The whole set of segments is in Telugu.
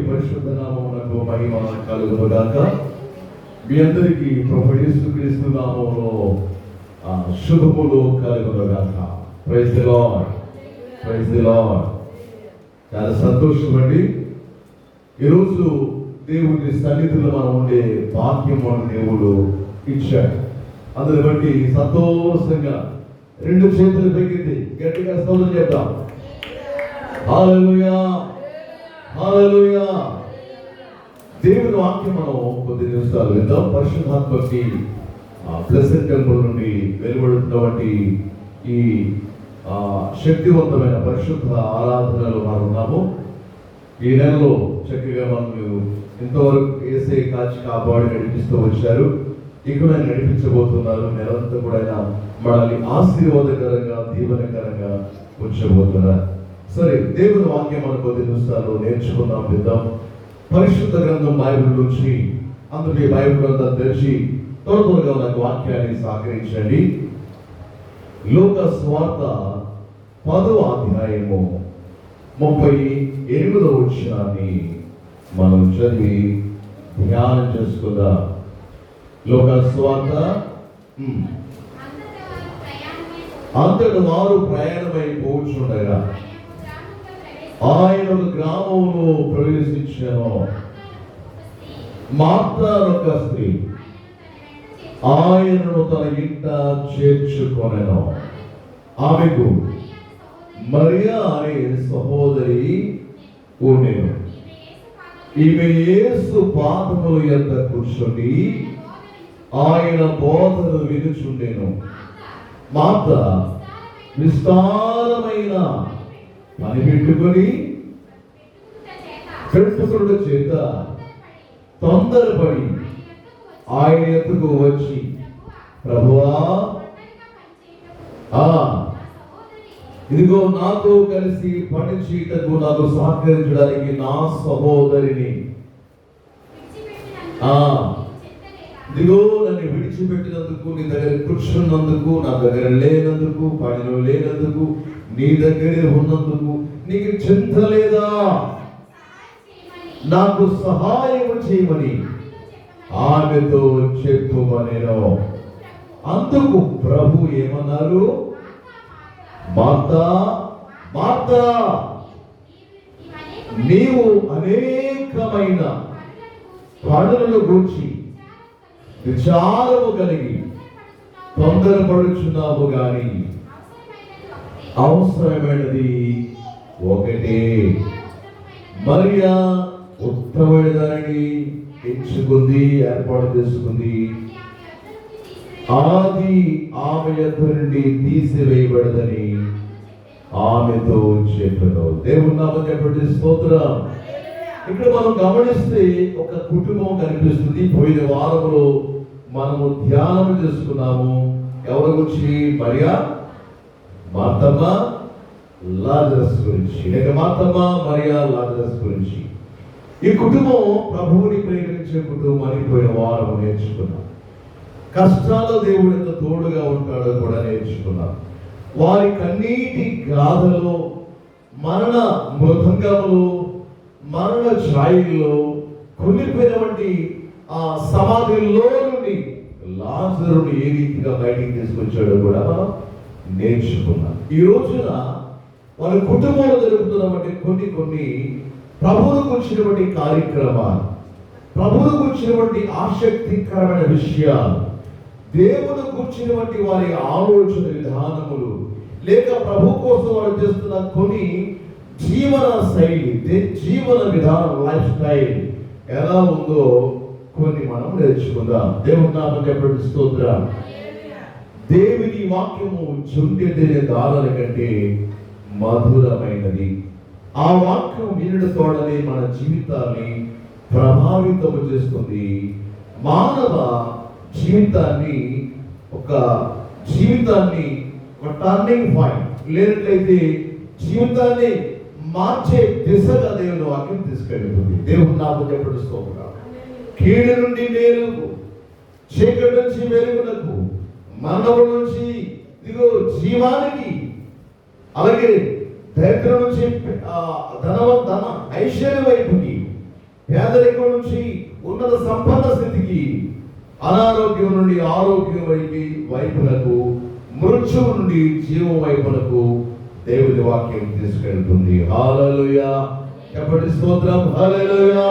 పరిశుద్ధ నామమునకు మహిమ కలుగునుగాక. మీ అందరికీ ప్రభువు యేసుక్రీస్తు నామములో శుభములు కలుగునుగాక. Praise the Lord, praise the Lord. చాలా సంతోషం అండి. ఈరోజు దేవుని సన్నిధిలో మనం ఉండే భాగ్యం మన దేవుడు ఇచ్చాడు. అందుని బట్టి సంతోషంగా రెండు చేతులు పైకెత్తి గట్టిగా స్తోత్రం చేద్దాం. హల్లెలూయా, హల్లెలూయా. దేవుని వాక్యం మనం కొద్ది నిమిషాలు విందాం. పరిశుద్ధాత్మకి ప్లెసెంట్ టెంపుల్ నుండి వెలువడుతున్నటువంటి ఈ శక్తివంతమైన పరిశుద్ధ ఆరాధనలో మనం ఉన్నాము. ఈ నెలలో చక్కగా మనం ఇంతవరకు యేసే కాచి కాపాడి నడిపిస్తూ వచ్చారు. ఇక్కడ నడిపించబోతున్నారు. నెలంతా కూడా ఆయన మనల్ని ఆశీర్వాదకరంగా దీవెనకరంగా ఉంచబోతున్నారు. సరే, దేవుని వాక్యం మనం కొద్ది నిమిషాలు నేర్చుకుందాం, విద్దాం. పరిశుద్ధ గ్రంథం బైబిల్ నుంచి అందుకే బైబిల్ గ్రంథం తెరిచి త్వరగా నాకు వాక్యాన్ని సహకరించండి. లూకా సువార్త 10వ అధ్యాయము 38వ వచనాన్ని మనం చదివి ధ్యానం చేసుకుందాం. లూకా సువార్త అంతటి వారు ప్రయాణమై పోచుండగా ఆయన ఒక గ్రామంలో ప్రవేశించాను. మార్తా ఒక స్త్రీ ఆయనను తన ఇంట చేర్చుకొనెను. ఆమెకు మరియా అనే సహోదరి ఉండెను. ఈమె యేసు పాదముల యొద్ద కూర్చొని ఆయన బోధను వినుచుండెను. మార్తా విస్తారమైన పని పెట్టుకొని పెట్టుకున్న చేత తొందరపడి ఆయన ఎత్తుకు వచ్చి, ప్రభువా, ఇదిగో నాతో కలిసి పని చేయటకు నాకు సహకరించడానికి నా సహోదరిని ఇదిగో నన్ను విడిచిపెట్టినందుకు, నీ దగ్గర కూర్చున్నందుకు, నా దగ్గర లేనందుకు, పనిలో లేనందుకు, నీ దగ్గరే ఉన్నందుకు నీకు చింత లేదా? నాకు సహాయం చేయమని ఆమెతో చెప్పుమనెను. అందుకు ప్రభు ఏమన్నారు? మార్తా, మార్తా, నీవు అనేకమైన పనులను గూర్చి విచారము కలిగి తొందరపడుచున్నావు గాని అవసరమైనది ఒకటే. మరియా ఉత్తమమైన దానిని ఎంచుకుంది, ఏర్పాటు చేసుకుంది. ఆది ఆమె యొద్ద నుండి తీసివేయబడదని ఆమెతో చెప్పెను. దేవుని నామమున చెప్పండి స్తోత్రం. ఇక్కడ మనం గమనిస్తే ఒక కుటుంబం కనిపిస్తుంది. పోయిన వారంలో మనము ధ్యానం చేసుకున్నాము. ఎవరి గురించి? మరియా, మార్తమ్మ, లాజరస్ గురించి. లేక మార్తమ్మ, మరియా, లాజరస్ గురించి. ఈ కుటుంబం ప్రభువుని ప్రేమించే కుటుంబం అని పోయిన వారం నేర్చుకున్నాం. కష్టాల్లో దేవుడు ఎంత తోడుగా ఉంటాడో కూడా నేర్చుకున్నాం. వారి కన్నీటి గాథలో, మరణ మృదంగంలో, మరణ ఛాయల్లో, కుళ్ళిపోయినటువంటి ఆ సమాధిలో నుండి లాజరుని ఏ రీతిగా బయటికి తీసుకొచ్చాడో కూడా మనం నేర్చుకున్నాం. ఈ రోజున వారి కుటుంబంలో జరుగుతున్నటువంటి కొన్ని ప్రభువును కూర్చున్నటువంటి కార్యక్రమాలు, ప్రభువును కూర్చున్నటువంటి ఆసక్తికరమైన విషయాలు, దేవుడు కూర్చున్నటువంటి వారి ఆలోచన విధానములు, లేక ప్రభు కోసం వారు చేస్తున్న కొన్ని జీవన శైలి, జీవన విధానం, లైఫ్ స్టైల్ ఎలా ఉందో కొన్ని మనం నేర్చుకుందాం. దేవుని నామమున చెప్పండి స్తోత్రం. దేవుని వాక్యము జుండెదనే దారాల కంటే మధురమైనది. ఆ వాక్యం వినడంతోనే మన జీవితాన్ని ప్రభావితం చేస్తుంది. మానవ జీవితాన్ని ఒక టర్నింగ్ పాయింట్, లేనట్లయితే జీవితాన్ని మార్చే దిశగా దేవుని వాక్యం తీసుకెళ్తుంది. దేవుని నామమున చెప్పండి స్తోత్రం. కీడు నుండి మేలుకు, చీకటి నుంచి వెలుగునకు, మరణము నుంచి ఇదిగో జీవానికి, అలాగే దరిద్రం నుంచి ధన ఐశ్వర్య వైపుకి, పేదరికం నుంచి ఉన్నత సంపన్న స్థితికి, అనారోగ్యం నుండి ఆరోగ్యం వైపునకు, మృత్యువు నుండి జీవం వైపునకు దేవుని వాక్యం తీసుకెళ్తుంది. హల్లెలూయా, చెప్పండి స్తోత్రం. హల్లెలూయా.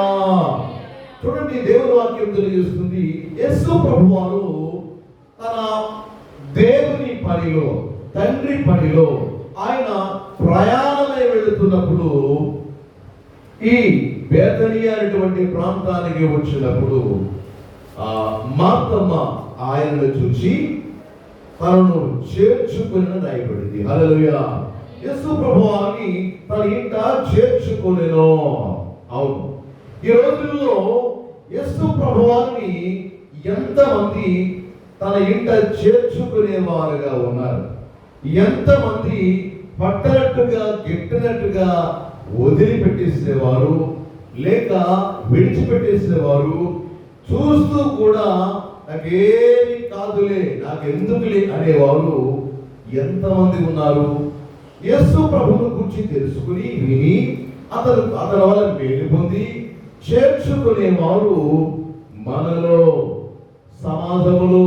చూడండి, దేవుని వాక్యం తెలియజేస్తుంది, యేసు ప్రభువారు తన దేవుని పనిలో, తండ్రి పనిలో ఆయన ప్రయాణమై వెళుతున్నప్పుడు ఈ బేతనియా అనేటువంటి ప్రాంతానికి వచ్చినప్పుడు మార్తమ్మ ఆయనను చూసి తనను చేర్చుకుని రాయబడింది. హల్లెలూయా. యేసు ప్రభువారిని తన ఇంట చేర్చుకొనెను. అవును, ఈ రోజుల్లో యేసు ప్రభువారిని ఎంతమంది తన ఇంట చేర్చుకునేవారుగా ఉన్నారు? ఎంతమంది పట్టనట్టుగా గిట్టనట్టుగా వదిలిపెట్టేసేవారు, లేక విడిచిపెట్టేసేవారు, చూస్తూ కూడా నాకేమి కాదులే, నాకెందుకులే అనేవారు ఎంతమంది ఉన్నారు? యేసు ప్రభువును గురించి తెలుసుకుని విని అతని వల్ల మేలు పొంది చేర్చుకునేవారు మనలో, సమాజములో,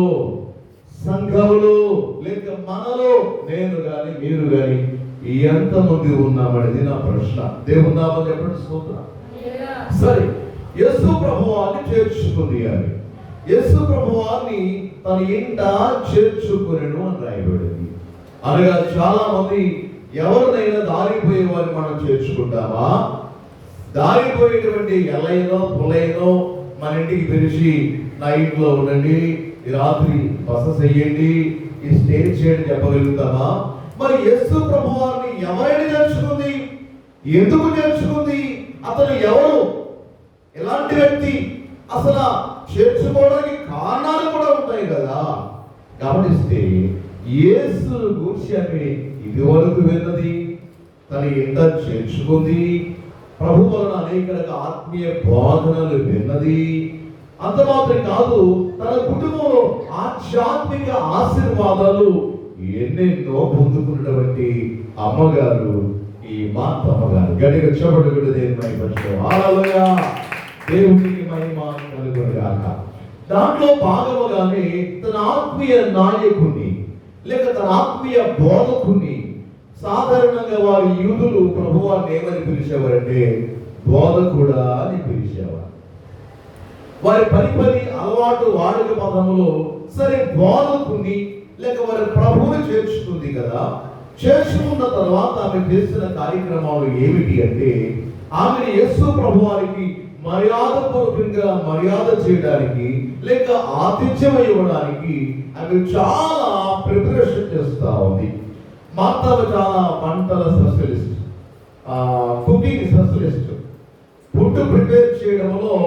సంఘములో, లేక మనలో నేను గాని మీరు గాని ఎంతమంది ఉన్నామనేది నా ప్రశ్న. దేవుని నామం చెప్పండి స్తోత్రం. సరే, యేసు ప్రభువారిని చేర్చుకుంది అని, యేసు ప్రభువారిని తన ఇంట చేర్చుకునేను అని రాయబడింది. అనగా చాలా మంది ఎవరినైనా దారిపోయే వారిని మనం చేర్చుకుంటామా? దారిపోయేటువంటి ఎల్లైనో పుల్లైనో మన ఇంటికి పిలిచి నా ఇంట్లో ఉండండి, ఈ రాత్రి బస చెయ్యండి, ఈ స్టే చేయండి చెప్పగలుగుతామా? మరి యేసు ప్రభువారిని ఎవరైనా చేర్చుకుంది? ఎందుకు చేర్చుకుంది? అతను ఎవరు? ఎలాంటి వ్యక్తి? అసలు చేర్చుకోవడానికి కారణాలు కూడా ఉంటాయి కదా. గమనిస్తే యేసు గురించి ఆమె ఇదివరకు విన్నది, తన ఇంట చేర్చుకుంది, ప్రభు వలన అనేక ఆత్మీయ బోధనలు విన్నది. అంత మాత్రం కాదు, తన కుటుంబంలో ఆధ్యాత్మిక ఆశీర్వాదాలు ఎన్నెన్నో పొందుకున్నటువంటి అమ్మగారు ఈ మార్తమ్మగారు. గట్టిగా చెప్పబడి దేవుని మహిమపరచుకోవాలి. హల్లెలూయా, దేవునికి మహిమ కలుగునుగాక. దాంట్లో భాగముగానే తన ఆత్మీయ నాయకుని లేక తన ఆత్మీయ బోధకుని, సాధారణంగా వారి యూదులు ప్రభువాన్ని ఏమని పిలిచేవారంటే బోధకుడా అని పిలిచేవారు. వారి పని అలవాటు వాడుక పదములో సరే బోధకుని లేక వారి ప్రభువుని చేర్చుకుంది కదా. చేర్చుకున్న తర్వాత ఆమె చేసిన కార్యక్రమాలు ఏమిటి అంటే, ఆమెను యేసు ప్రభువారికి మర్యాదపూర్వకంగా మర్యాద చేయడానికి లేక ఆతిథ్యం ఇవ్వడానికి ఆమె చాలా ప్రిపరేషన్ చేస్తూ ఉంది. మార్తమ్మ చాలా వంటల specialist, cooking specialist. Food prepare చేయడంలో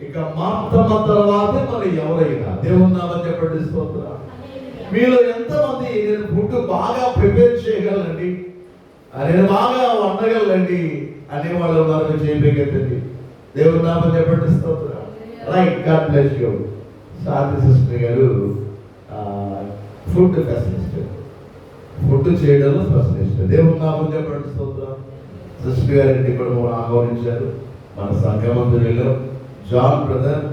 ఇక మార్తమ్మ తర్వాతే మరి ఎవరైనా. దేవుని నామం చెప్పండి స్తోత్రం. మీలో ఎంతమంది నేను ఫుడ్ బాగా ప్రిపేర్ చేయగలండి, నేను బాగా వండగలండి అనేవాళ్ళు ఉన్నారు? చేయబెట్టండి. దేవుని నామం చెప్పండి స్తోత్రం. Right, god bless you. Sadhi sister గారు ఫుడ్ స్పెషలిస్ట్, ఫుడ్ చేయడంలో స్పెషలిస్ట్. దేవుని నామం చెప్పండి స్తోత్రం. సిస్టర్ గారిని కూడా ఆహ్వానించారు మన సంఘమంతులలో. జాన్ బ్రదర్,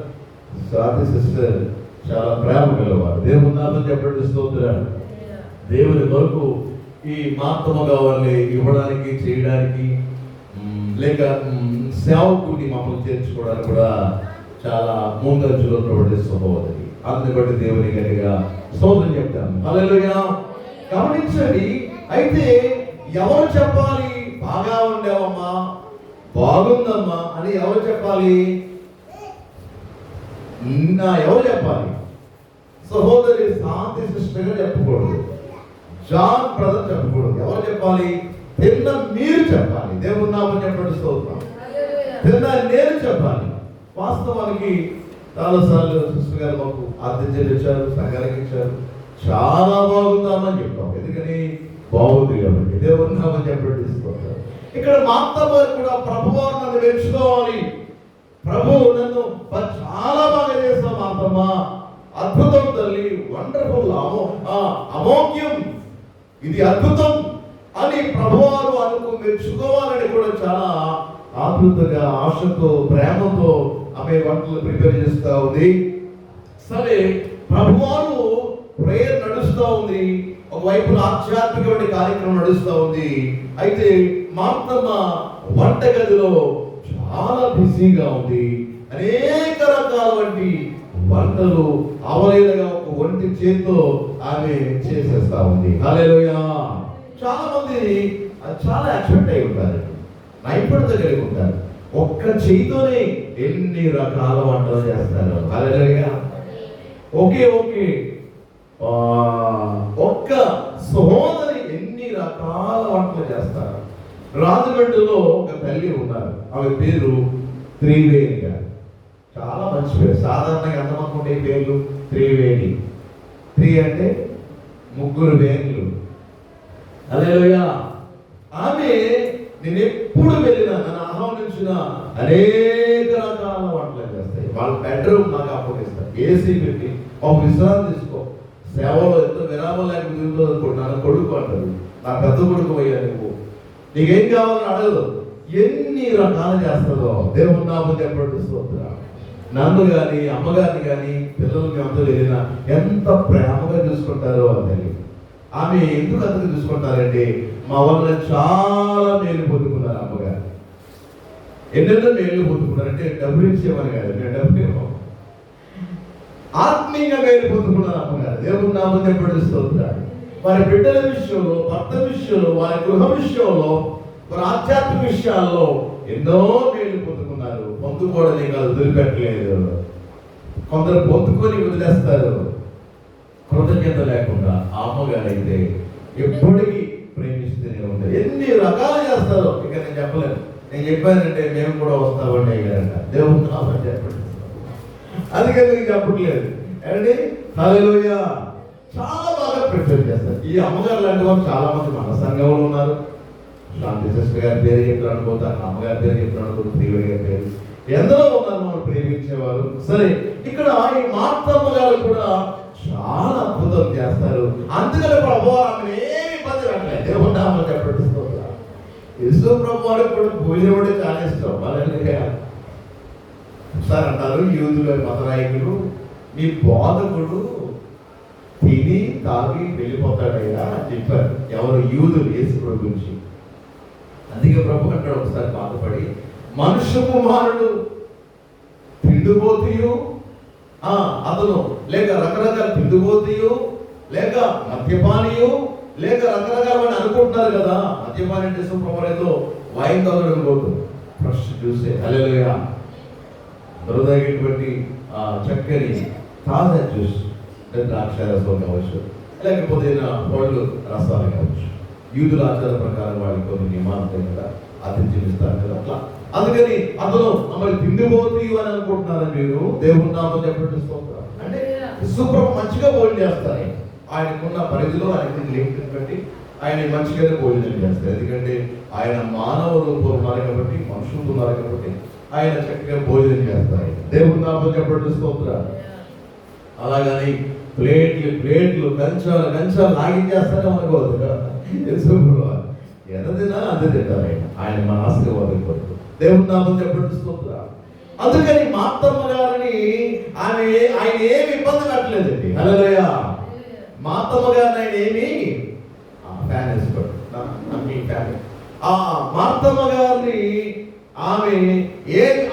సాధి సిస్టర్ చాలా ప్రేమ గలవారు. దేవుని నామం చెప్పండి స్తోత్రం. దేవుని కొరకు ఈ మార్తమ్మగా వాళ్ళని ఇవ్వడానికి, చేయడానికి, లేక సేవకుని మమ్మల్ని చేర్చుకోవడానికి కూడా చాలా ముందంజలో పడే సహోదరి. అందుని బట్టి దేవుని గట్టిగా స్తోత్రం చెప్తాను. హల్లెలూయా. గమనించండి, అయితే ఎవరు చెప్పాలి బాగా ఉండేవమ్మా, బాగుందమ్మా అని ఎవరు చెప్పాలి? ఎవరు చెప్పాలి? సహోదరి శాంతి సిస్టర్ గా చెప్పకూడదు, జాన్ బ్రదర్ చెప్పకూడదు. ఎవరు చెప్పాలి? తిన్న మీరు చెప్పాలి. దేవుని నామం చెప్పండి స్తోత్రం. తిన్న నేను చెప్పాలి. వాస్తవానికి చాలాసార్లు సిస్టర్ గారు మాకు ఆతిథ్యం ఇచ్చారు, సంఘానికి ఇచ్చారు, చాలా బాగుందామని చెప్పాం. ఎందుకని? బాగుంది కాబట్టి. దేవుని నామం చెప్పండి స్తోత్రం. ఇక్కడ మార్తమ్మ కూడా ప్రభువారు నన్ను మెచ్చుకోవాలి, ప్రభు నన్ను చాలా బాగా చేస్తాం మార్తమ్మ, అద్భుతం తల్లి, వండర్ఫుల్, అమోఘ్యం, ఇది అద్భుతం అని ప్రభువారు అనుకు మెచ్చుకోవాలని కూడా చాలా ఆతృతగా, ఆశతో, ప్రేమతో ఆమె వంటలు ప్రిపేర్ చేస్తూ ఉంది. సరే, ప్రభువారు ప్రేయర్ నడుస్తూ ఉంది, ఒకవైపున ఆధ్యాత్మికమైన కార్యక్రమం నడుస్తూ ఉంది. అయితే మార్తమ్మ వంటగదిలో చాలా బిజీగా ఉంది. అనేక రకాలవంటి వంటలు అవలేదుగా ఒక ఒంటి చేతితో ఆమె చేసేస్తా ఉంది. హల్లెలూయా. చాలా మంది చాలా ఎక్స్పెక్ట్ అయి ఉంటారు, నైపుణ్యత కలిగి ఉంటారు. ఒక్క చేతితోనే ఎన్ని రకాల వంటలు చేస్తారు. హల్లెలూయా. ఓకే ఒక్క సహోదరి ఎన్ని రకాల వంటలు చేస్తారు. రాజమండ్రిలో ఒక తల్లి ఉన్నారు, ఆమె పేరు త్రివేణి గారు. చాలా మంచి పేరు. సాధారణంగా ఎంతమంది ఉండే పేర్లు? త్రివేణి. త్రీ అంటే ముగ్గురు వేణులు. హల్లెలూయా. ఆమె నేను ఎప్పుడు వెళ్ళినా, నన్ను ఆహ్వానించిన అనేక రకాల వంటలు చేస్తాయి. వాళ్ళ బెడ్రూమ్ నాకు అప్పగిస్తారు, ఏసీ పెట్టి ఒక విశ్రాంతి తీసుకో, సేవలో ఎంతో విరామం లేక తిరుగుతుంది. నన్ను కొడుకు అంటారు, నా పెద్ద కొడుకు అయ్యా, నీకేం కావాలని అడగదు. ఎన్ని రకాలు చేస్తుందో దేవుని నామం చెప్పండి. స్తోత్రం. నన్ను కానీ అమ్మగారిని కానీ పిల్లలకి అంతా వెళ్ళినా ఎంత ప్రేమగా చూసుకుంటారో అని. ఆమె ఎందుకు అంతగా చూసుకుంటారంటే మా వల్ల చాలా మేలు పొందుకున్నారు అమ్మగారు. ఎన్నెన్నో మేలు పొందుకున్నారంటే డబ్బులు ఇచ్చేమని కాదు, నేను డబ్బు ఆత్మీయంగా మేలు పొందుకున్నారు అమ్మగారు. దేవుని నామం చెప్పండి. స్తోత్రం. వారి బిడ్డల విషయంలో, భర్త విషయంలో, వారి గృహ విషయంలో, వారి ఆధ్యాత్మిక విషయాల్లో ఎన్నో మేలు పొందుకున్నారు. పొందుకోవడమే కాదు, వదిలిపెట్టలేదు. కొందరు పొందుకొని వదిలేస్తారు కృతజ్ఞత లేకుండా. అమ్మగారు అయితే ఎప్పటికీ ప్రేమిస్తూనే ఉంటారు. ఎన్ని రకాలు చేస్తారో ఇక నేను చెప్పలేను. నేను చెప్పానంటే మేము కూడా వస్తామండి అయ్యారంట. దేవుని నామం చెప్పండి. అందుకని మీకు చెప్పట్లేదు అండి. హల్లెలూయా. చాలా బాగా ప్రిపేర్ చేస్తారు. ఈ అమ్మగారు లాంటి వాళ్ళు చాలా మంది మన సంఘంలో ఉన్నారు. శాంతి సిస్టర్ గారి పేరు చెప్తాను అనుకోతాను, అమ్మగారి పేరు చెప్తాను అనుకో, శ్రీవరి గారి పేరు, ఎందరో ఉన్నారు మనం ప్రేమించేవారు. సరే, ఇక్కడ ఈ మార్తమ్మ గారు కూడా చాలా అద్భుతం చేస్తారు. అందుకని ప్రభు ఆమె ఏమి ఇబ్బంది పెట్టలేదు. దేవుని నామం చెప్పండి. యేసు ప్రభు వారికి కూడా భోజనం అంటే చాలా ఇష్టం. వాళ్ళ సార్ అంటారు యూదుల మత నాయకులు, మీ బోధకుడు తిని తాగి వెళ్ళిపోతాడయ్యా అని చెప్పారు. ఎవరు? యూదులు యేసు ప్రభు గురించి. అందుకే ప్రభు అంటాడు ఒకసారి బాధపడి, మనుష్య కుమారుడు తిండిపోతూ అతను లేక రకరకాల తిండిపోతూ లేక మద్యపానీయు లేక రకరకాలని అనుకుంటున్నారు కదా. మద్యపాని అంటే ప్రభు ఏదో వైన్ తాగడం పోతు, ఫ్రెష్ జ్యూసే. హల్లెలూయా. దొరదగినటువంటి చక్కని తాజా జ్యూస్, ద్రాక్ష రసం కావచ్చు, లేకపోతే పళ్ళు రసాలు కావచ్చు. యూదుల ఆచార ప్రకారం వాళ్ళకి కొన్ని నియమాలు ఉంటాయి కదా, ఆతిథ్యం ఇస్తారు కదా, అట్లా. అందుకని అతను మమ్మల్ని తిండిపోతూ అని అనుకుంటున్నారని మీరు దేవుని నామం చెప్పండి. అంటే సుప్రభు మంచిగా భోజనం చేస్తారు. ఆయనకున్న పరిధిలో, ఆయనకున్న లిమిట్ని బట్టి ఆయన మంచిగానే భోజనం చేస్తారు. ఎందుకంటే ఆయన మానవ రూపంలో ఉన్నారు కాబట్టి, మనుషులు ఉన్నారు కాబట్టి ఆయన చక్కగా భోజనం చేస్తారు. దేవుని నామం చెప్పండి. స్తోత్రం. అలాగని ప్లేట్లు కంచాలు లాగించేస్తానే అనుకోవద్దు కదా. ఎంత తిన్నా అంతే తింటారు ఆయన మన ఆశీర్వాదం కొరకు. దేవుని నామం చెప్పండి. స్తోత్రం. అందుకని మార్తమ్మ గారిని ఆయన ఏమి ఇబ్బంది పెట్టలేదండి. హల్లెలూయా. మార్తమ్మ గారిని ఆయన ఏమి ఫ్యాన్ వేసుకోండి. మార్తమ్మ గారిని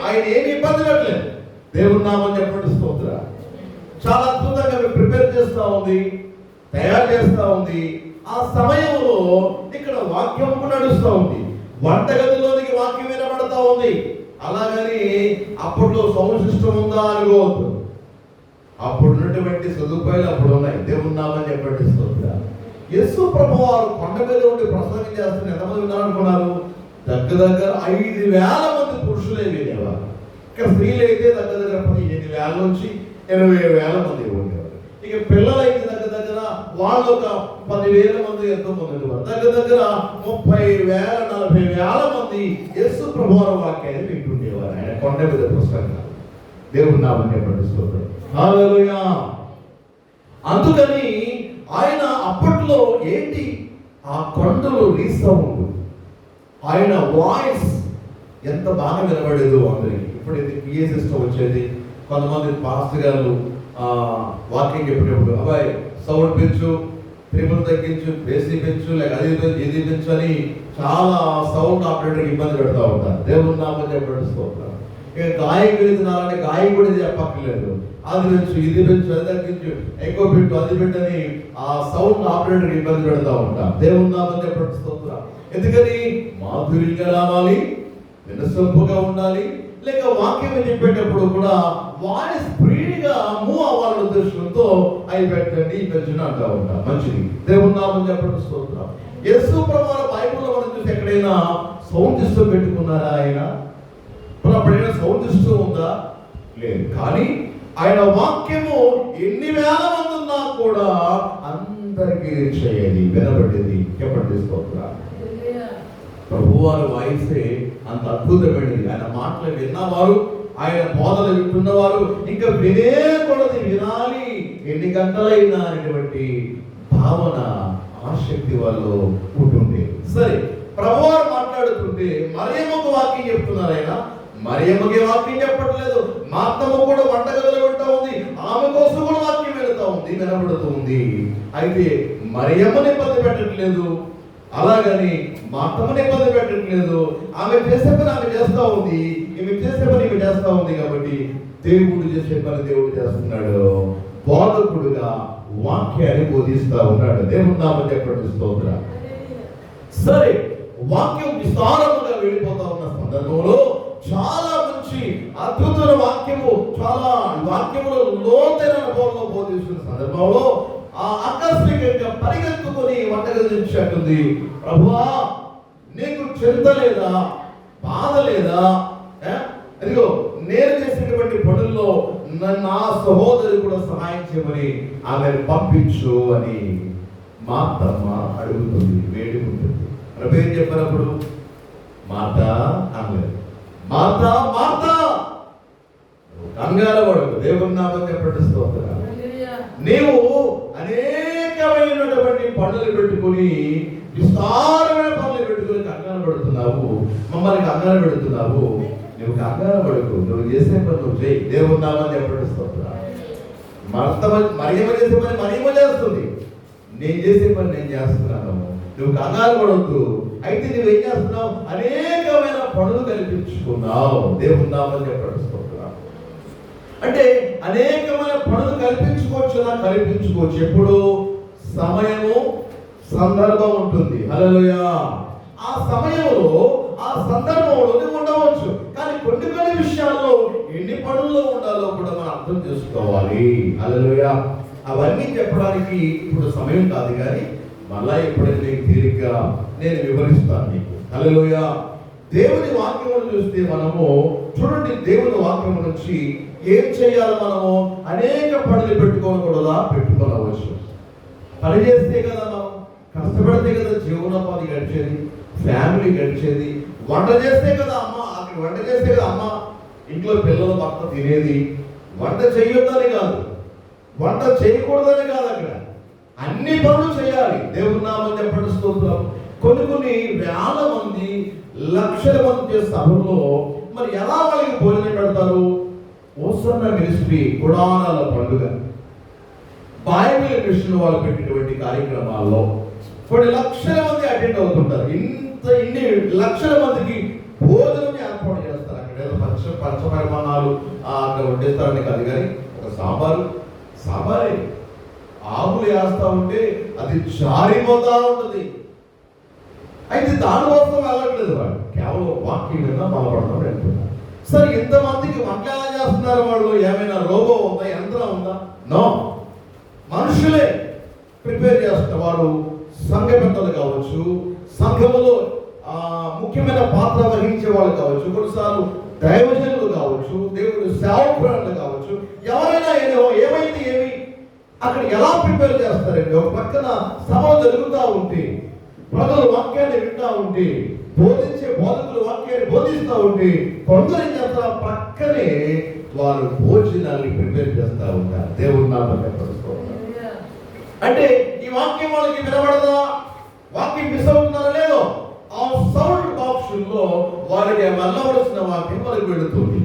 ఆయన ఏమి ఇబ్బంది పెట్టలేదు. దేవుని నామం చెప్పండి. స్తోత్రం. చాలా అద్భుతంగా ప్రిపేర్ చేస్తూ ఉంది, తయారు చేస్తూ ఉంది. ఆ సమయంలో ఇక్కడ వాక్యం నడుస్తూ ఉంది. వంటగదిలోనికి వాక్యం వినబడతా ఉంది. అలాగని అప్పట్లో సౌండ్ సిస్టమ్ ఉందా అనుకోవద్దు. అప్పుడు ఉన్నటువంటి సదుపాయాలు అప్పుడు ఉన్నాయి. దేవుని నామం చెప్పండి. స్తోత్రం. యేసు ప్రభు వారు కొండ మీద ఉండి ప్రసంగం చేస్తున్న ఎంతమంది ఉన్నారనుకున్నారు? దగ్గర 5,000 మంది పురుషులే వినేవారు. ఇక్కడ స్త్రీలు అయితే దగ్గర 15,000 నుంచి 80,000 మంది ఉండేవారు. ఇక పిల్లలైతే దగ్గర వాళ్ళు ఒక 10,000 మంది ఎంతో మంది ఉండేవారు. దగ్గర 30,000 40,000 మంది యేసు ప్రభు వారి వాక్యాన్ని వింటుండేవారు. ఆయన కొండ మీద ప్రసంగం. దేవుని నామం చెప్పండి. స్తోత్రం. హల్లెలూయా. అందుకని ఆయన అప్పట్లో ఏంటి ఆ కొండలు రీసౌండ్, ఆయన వాయిస్ ఎంత బాగా వినబడేదో అందరికి. ఇప్పుడు ఇది పిఏ సిస్టమ్ వచ్చేది. కొంతమంది పాస్టర్ గారు వాకింగ్ చెప్పేటప్పుడు అబ్బాయి సౌండ్ పెంచు, ట్రిపుల్ తగ్గించు, బేసీ పెంచు, లేక అది పెంచు ఇది పెంచు అని చాలా సౌండ్ ఆపరేటర్కి ఇబ్బంది పెడతా ఉంటారు. దేవుని నామం చెప్పేస్తూ ఉంటారు. ఇక గాయకుడు తినాలంటే గాయకుడిది చెప్పక్కర్లేదు, అది పెంచు ఇది పెంచు అది తగ్గించు ఎక్కువ పెట్టు అది పెట్టని ఆ సౌండ్ ఆపరేటర్కి ఇబ్బంది పెడతా ఉంటారు. దేవుని నామం చెప్పేస్తూ ఉంటారు. ఎందుకని మాధుర్యంగా రావాలి, వినసొంపుగా ఉండాలి, లేక వాక్యం చెప్పేటప్పుడు కూడా వాయిస్ ఫ్రీగా మూవ్ అవ్వాలనే ఉద్దేశంతో అవి పెట్టండి పెంచండి అంటూ ఉంటాం. మంచిది. దేవుని నామం చెప్పడం స్తోత్రం. యేసు ప్రభువు బైబిల్లో మనం చూసి ఎక్కడైనా సౌండ్ సిస్టమ్ పెట్టుకున్నారా ఆయన? అప్పుడైనా సౌండ్ సిస్టమ్ ఉందా? లేదు. కానీ ఆయన వాక్యము ఎన్ని వేల మంది ఉన్నా కూడా అందరికీ చేయాలి, వినబడేది. చెప్పండి స్తోత్రం. ప్రభువారి వాయిసే అంత అద్భుతమైనది. ఆయన మాటలు విన్నవారు, ఆయన బోధలు వింటున్నవారు ఇంకా వినే కొలది వినాలి, ఎన్ని గంటలైనా అనేటువంటి భావన ఆసక్తి వాళ్ళు ఉంటుంది. సరే, ప్రభువారు మాట్లాడుతుంటే మరియమ్మకు వాక్యం చెప్తున్నారు. ఆయన మరియమ్మకి వాక్యం చెప్పట్లేదు. మార్తమ్మ కూడా వంటగదిలో వింటా ఉంది, ఆమె కోసం కూడా వాక్యం వెళుతూ ఉంది, వినబడుతూ ఉంది. అయితే మరియమ్మని ఇబ్బంది పెట్టట్లేదు, అలాగని మార్తమ్మని ఇబ్బంది పెట్టట్లేదు. ఆమె చేసే పని ఆమె చేస్తా ఉంది, ఈమె చేసే పని ఈమె చేస్తా ఉంది. కాబట్టి దేవుడు చేసే పని దేవుడు చేస్తున్నాడు. బోధకుడుగా వాక్యాన్ని బోధిస్తా ఉన్నాడు. దేవుని నామం చెప్పండి స్తోత్రం. సరే, వాక్యం విస్తారముగా వెళ్ళిపోతా ఉన్న సందర్భంలో చాలా మంచి అద్భుతమైన వాక్యము, చాలా వాక్యములో లోతైన అనుభవంలో బోధిస్తున్న సందర్భంలో ఆకస్మికంగా పరిగెత్తుకొని వంటగది నుంచి అంటుంది, ప్రభువా నీకు చింత లేదా, బాధ లేదా? అదిగో నేను చేసినటువంటి పనుల్లో నా సహోదరు కూడా సహాయం చేయమని ఆమెను పంపించు అని మార్తమ్మ అడుగుతుంది, వేడుకుంటుంది. ప్రభు ఏం చెప్పినప్పుడు మార్తా ఆమె మార్తా మార్తా కంగారు పడకు. దేవుని నామం చెప్పండి స్తోత్రం. నీవు అనేకమైనటువంటి పనులు పెట్టుకుని, విస్తారమైన పనులు పెట్టుకుని కంగారు పడుతున్నావు, మమ్మల్ని కంగారు పెడుతున్నావు. నువ్వు కంగారు పడుకు, నువ్వు చేసే పని నువ్వు చేయి. దేవుని నామం చెప్పండి స్తోత్రం. మరియమ్మ చేసే పని మరియమ్మ చేస్తుంది, నేను చేసే పని నేను చేస్తున్నాను. నువ్వు కంగారు పడవద్దు. అయితే నువ్వేం చేస్తున్నావు? అనేకమైన పనులు కల్పించుకున్నావు. దేవుని నామం చెప్పండి స్తోత్రం. అంటే అనేకమైన పనులు కల్పించుకోవచ్చు. ఎప్పుడు? సమయము, సందర్భం ఉంటుంది. హల్లెలూయా. ఆ సమయంలో, ఆ సందర్భంలో నువ్వు ఉండవచ్చు. కానీ కొన్ని విషయాల్లో ఎన్ని పనుల్లో ఉండాలో కూడా మనం అర్థం చేసుకోవాలి. హల్లెలూయా. అవన్నీ చెప్పడానికి ఇప్పుడు సమయం కాదు, కానీ మళ్ళా ఎప్పుడైతే తీరిగ్గా నేను వివరిస్తాను మీకు. హల్లెలూయా. దేవుని వాక్యమును చూస్తే మనము చూడండి, దేవుని వాక్యము నుంచి ఏం చేయాలి? మనము అనేక పనులు పెట్టుకోవచ్చు. పని చేస్తే కదా, మనం కష్టపడితే కదా జీవనోపాధి గడిచేది, ఫ్యామిలీ గడిచేది. వంట చేస్తే కదా వంట చేస్తే కదా అమ్మ ఇంట్లో పిల్లల భర్త తినేది. వంట చేయొద్దని కాదు, వంట చేయకూడదని కాదు, అక్కడ అన్ని పనులు చేయాలి. దేవుని నామం చెప్పండి స్తోత్రం. కొన్ని వేల మంది, లక్షల మంది సభలో మరి ఎలా వాళ్ళకి భోజనం పెడతారు? ఓసన్న మినిస్ట్రీ గుడారాల పండుగ, బైబిల్ మిషన్ వాళ్ళు పెట్టినటువంటి కార్యక్రమాల్లో కొన్ని లక్షల మంది అటెండ్ అవుతుంటారు. ఇన్ని లక్షల మందికి భోజనం ఏర్పాటు చేస్తారు. అక్కడ ఏదో పంచపరిమాణాలు అక్కడ వండేస్తారని కాదు, కానీ ఒక సాంబారే ఆకులు వేస్తా ఉంటే అది జారిపోతా ఉంటుంది. అయితే దానికోసం వెళ్ళట్లేదు వాళ్ళు, కేవలం వాక్యం మీద బలపడతాం వెళ్తున్నారు. సరే, ఇంతమందికి వంట ఎలా చేస్తున్నారు వాళ్ళు? ఏమైనా రోబో ఉందా, యంత్రం ఉందా? నో, మనుషులే ప్రిపేర్ చేస్తున్న వారు. సంఘ పెద్దలు కావచ్చు, సంఘములో ముఖ్యమైన పాత్ర వహించే వాళ్ళు కావచ్చు, కొన్నిసార్లు దైవజనులు కావచ్చు, దేవుడు సేవకురాలు కావచ్చు, ఎవరైనా ఏమైతే ఏమి అక్కడ ఎలా ప్రిపేర్ చేస్తారండి? ఒక పక్కన సభ జరుగుతూ ఉంటే, ప్రజలు వాక్యాన్ని వింటూ ఉంటే, బోధించే బోధకులు వాక్యాన్ని బోధిస్తూ ఉంటే, కొందరు చేస్తా పక్కనే వారు భోజనాన్ని ప్రిపేర్ చేస్తూ ఉంటారు. దేవుడు నామం చెప్పడుతూ అంటే ఈ వాక్యం వాళ్ళకి వినబడదా? వాక్యం మిస్ అవుతున్నారా? లేదో. ఆ సౌండ్ ఆప్షన్ లో వారికి వెళ్ళవలసిన వాక్యం వారికి వెళుతుంది.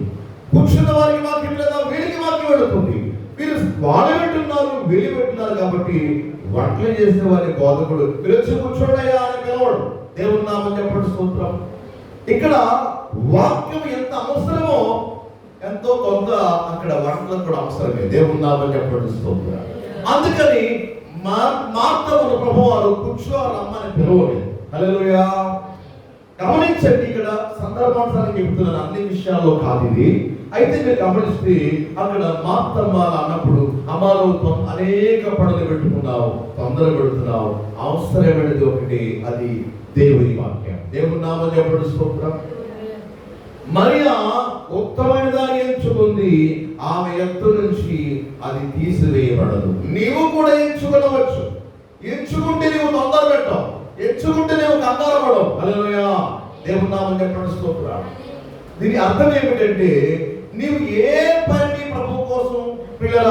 కూర్చున్న వారికి వాక్యం లేదా వీరికి వాక్యం వెళుతుంది. వీరు వాళ్ళు వింటున్నారు, వీళ్ళు వింటున్నారు కాబట్టి వంటలు చేసే వారి బోధకుడు మీరు వచ్చి కూర్చోడయ్యా అని పిలవడు. దేవుని నామం చెప్పండి స్తోత్రం. ఇక్కడ వాక్యం ఎంత అవసరమో ఎంతో కొంత అక్కడ వంటలకు కూడా అవసరమే. దేవుని నామం చెప్పండి స్తోత్రం. అందుకని మార్తను ప్రభువారు కూర్చోరమ్మని పిలవలేదు. హల్లెలూయా. గమనించండి, ఇక్కడ సందర్భానుసారం చెబుతున్నాను, అన్ని విషయాల్లో కాదు ఇది. అయితే మీరు గమనిస్తే అక్కడ మార్తమ్మ అన్నప్పుడు అమ్మలో అనేక పనులు పెట్టుకున్నావు, తొందర పెడుతున్నావు, అవసరమైనది ఒకటి, అది దేవుని వాక్యం. దేవుని నామం చెప్పండి స్తోత్రం. మరియా ఉత్తమైన దాన్ని ఎంచుకుంది, ఆమె ఎత్తు నుంచి అది తీసివేయబడదు. నీవు కూడా ఎంచుకునవచ్చు. ఎంచుకుంటే నీవు తొందర పెట్టావు, ఎంచుకుంటే నీవు కంగారు పడవు. హల్లెలూయా. దేవుని నామం చెప్పండి స్తోత్రం. దీని అర్థం ఏమిటంటే నీవు ఏ పని ప్రభు కోసం పిల్లల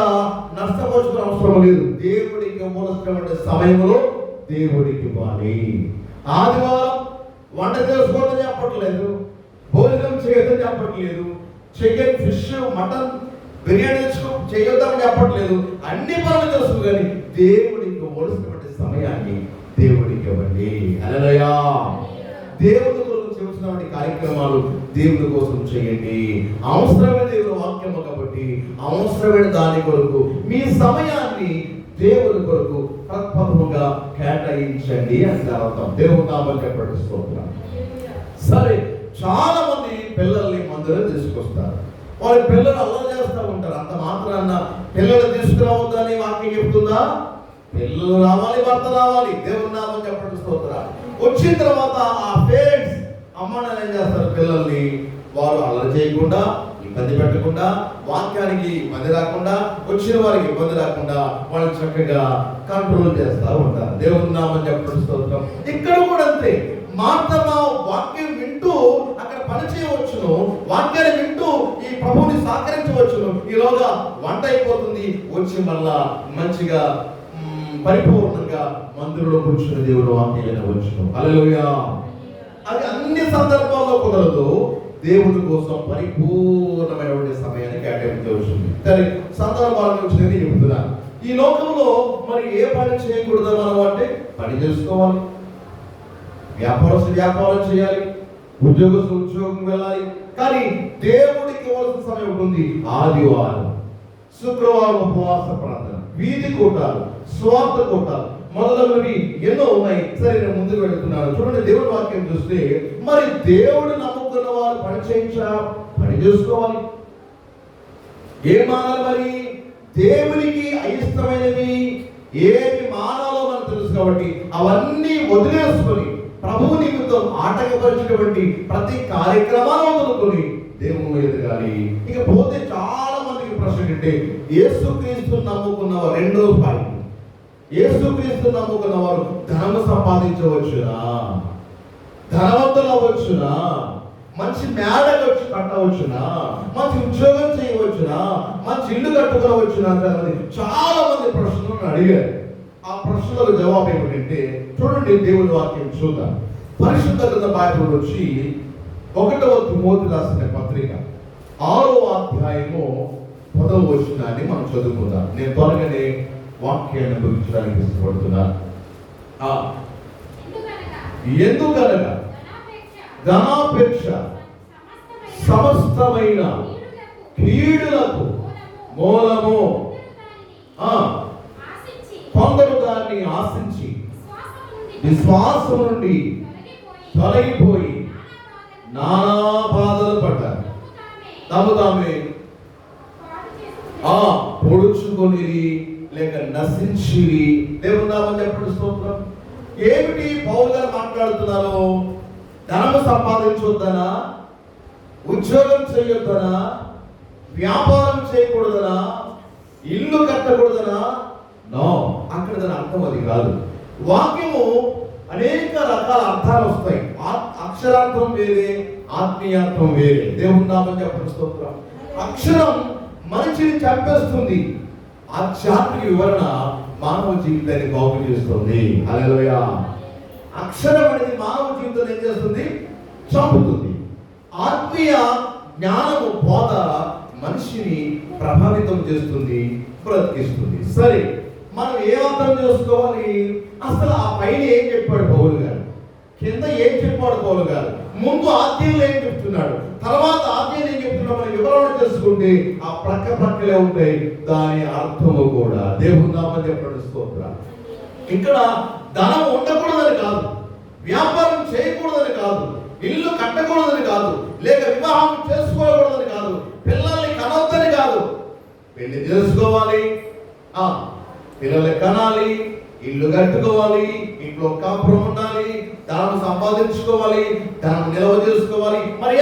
నష్టపరుచుకునే అవసరం లేదు. దేవుడికి ఇవ్వాల్సినటువంటి సమయంలో దేవుడికి ఇవ్వాలి. ఆదివారం వంట చేసుకోవడం చెప్పట్లేదు, భోజనం చేయొద్దని చెప్పట్లేదు, చికెన్, ఫిష్, మటన్, బిర్యానీ చేయొద్దని చెప్పట్లేదు. అన్ని పనులు తెలుసు, కానీ దేవుడికి ఇవ్వాల్సినటువంటి సమయాన్ని దేవుడికి ఇవ్వండి. హల్లెలూయా. దేవుడి కొరకు చేస్తున్నటువంటి కార్యక్రమాలు దేవుడి కోసం చేయండి. అవసరమైన దేవుని వాక్యము కాబట్టి అవసరమైన దాని కొరకు మీ సమయాన్ని దేవుడి కొరకు తత్పరముగా కేటాయించండి అని అర్థం. దేవుని నామం చెప్పండి స్తోత్రం. సరే, చాలా మంది పిల్లల్ని మందిరం తీసుకొస్తారు. వాళ్ళ పిల్లలు అల్లరి చేస్తూ ఉంటారు. అంత మాత్రాన పిల్లలు తీసుకురావద్దని వాక్యం చెప్తుందా? పిల్లలు రావాలి, భర్త రావాలి. దేవుని నామం చెప్పండి స్తోత్రం. వచ్చిన తర్వాత ఆ పేరెంట్స్ అమ్మ నాన్న ఏం చేస్తారు? పిల్లల్ని వారు అల్లరి చేయకుండా, ఇబ్బంది పెట్టకుండా, వాక్యానికి ఇబ్బంది రాకుండా, వచ్చిన వారికి ఇబ్బంది రాకుండా వాళ్ళు చక్కగా కంట్రోల్ చేస్తూ ఉంటారు. దేవుని నామం చెప్పండి స్తోత్రం. ఇక్కడ కూడా అంతే. మార్తమ్మ వాక్యం వింటూ అక్కడ పని చేయవచ్చును, వాక్యాన్ని వింటూ ఈ ప్రభువుని సహకరించవచ్చును. ఈలోగా వంట అయిపోతుంది, వచ్చి మళ్ళా మంచిగా పరిపూర్ణంగా మందిరంలో కూర్చుని దేవుడు వాక్యం వినవచ్చును. హల్లెలూయా. అది అన్ని సందర్భాల్లో కుదరదు. దేవుడి కోసం పరిపూర్ణమైనటువంటి సమయాన్ని కేటాయించవచ్చుంది. సరే, సందర్భాలను వచ్చినది చెబుతున్నాను. ఈ లోకంలో మరి ఏ పని చేయకూడదు మనం అంటే పని చేసుకోవాలి, వ్యాపారస్తులు వ్యాపారం చేయాలి, ఉద్యోగస్తులు ఉద్యోగం వెళ్ళాలి. కానీ దేవుడికి ఇవ్వాల్సిన సమయం ఉంటుంది. ఆదివారం, శుక్రవారం ఉపవాస ప్రార్థన, వీధి కూటాలు, స్వార్థ కూటాలు మొదలగునవి ఎన్నో ఉన్నాయి. సరే, నేను ముందుకు వెళ్తున్నాను. చూడండి, దేవుడి వాక్యం చూస్తే మరి దేవుడు నమ్ముకున్న వారు పని చేసుకోవాలి. ఏం మానాలి? మరి దేవునికి అయిష్టమైనవి ఏమి మానాలో మనకు తెలుసు కాబట్టి అవన్నీ వదిలేసుకొని ప్రభువు నిమిత్తం ఆటంకపరిచినటువంటి ప్రతి కార్యక్రమాన్ని వదులుకొని దేవుని ఎదగాలి. ఇక పోతే చాలా మందికి ప్రశ్న ఏంటంటే యేసుక్రీస్తు నమ్ముకున్నవారు, రెండో పాయింట్, యేసుక్రీస్తు నమ్ముకున్న వారు ధనము సంపాదించవచ్చునా? ధనవంతులు అవ్వచ్చునా? మంచి మేడ కట్టవచ్చునా? మంచి ఉద్యోగం చేయవచ్చునా? మంచి ఇల్లు కట్టుకోవచ్చునా? చాలా మంది ప్రశ్నలను అడిగారు. ఆ ప్రశ్నలకు జవాబు ఏమిటంటే చూడండి, దేవుని వాక్యం చూద్దాం. పరిశుద్ధ గ్రంథ బైబిల్ వచ్చి 1వ తిమోతి రాసిన పత్రిక 6వ అధ్యాయము 10వ వచనాన్ని మనం చదువుకుందాం. నేను త్వరగానే వాక్యాన్ని ముగించడానికి ఇష్టపడుతున్నాను. ఎందుకనగా ధనాపేక్ష సమస్తమైన కీడులకు మూలము. కొందరు దాన్ని ఆశించి విశ్వాసం నుండి తొలగిపోయి నానా బాధలు పడ్డారు, తమ తామే పొడుచుకొని లేక నశించి. దేవుని నామం చెప్పండి స్తోత్రం. ఏమిటి పౌలు గారు మాట్లాడుతున్నారు? ధనము సంపాదించొద్దనా? ఉద్యోగం చేయొద్దనా? వ్యాపారం చేయకూడదనా? ఇల్లు కట్టకూడదనా? నో, అక్కడ దాని అర్థం అది కాదు. వాక్యము అనేక రకాల అర్థాలు వస్తాయి. అక్షరార్థం వేరే, ఆత్మీయార్థం వేరే. దేవుని నామం చెప్పండి స్తోత్రం. అక్షరం మనిషిని చంపేస్తుంది, ఆధ్యాత్మిక వివరణ మానవ జీవితాన్ని బాగు చేస్తుంది. హల్లెలూయా. అక్షరం అనేది మానవ జీవితాన్ని ఏం చేస్తుంది? చంపుతుంది. ఆత్మీయ జ్ఞానము బోధ మనిషిని ప్రభావితం చేస్తుంది, బ్రతికిస్తుంది. సరే, మనం ఏం అర్థం చేసుకోవాలి? అసలు ఆ పైన ఏం చెప్పాడు పౌలు గారు, కింద ఏం చెప్పాడు పౌలు గారు, ముందు ఆద్యంలో ఏం చెప్తున్నాడు, తర్వాత ఆద్యం ఏం చెప్తున్నాడు, మనం వివరణ చేసుకుంటే ఆ ప్రక్కలే ఉంటాయి దాని అర్థము కూడా. దేవుని నామం చెప్పడం స్తోత్రం. ఇక్కడ ధనం ఉండకూడదని కాదు, వ్యాపారం చేయకూడదని కాదు, ఇల్లు కట్టకూడదని కాదు, లేక వివాహం చేసుకోకూడదని కాదు, పిల్లల్ని కనొద్దని కాదు. పెళ్లి చేసుకోవాలి, పిల్లల్ని కనాలి, ఇల్లు కట్టుకోవాలి, ఇంట్లో కాపురం ఉండాలి, ధనం సంపాదించుకోవాలి, ధనం నిల్వ చేసుకోవాలి. మరి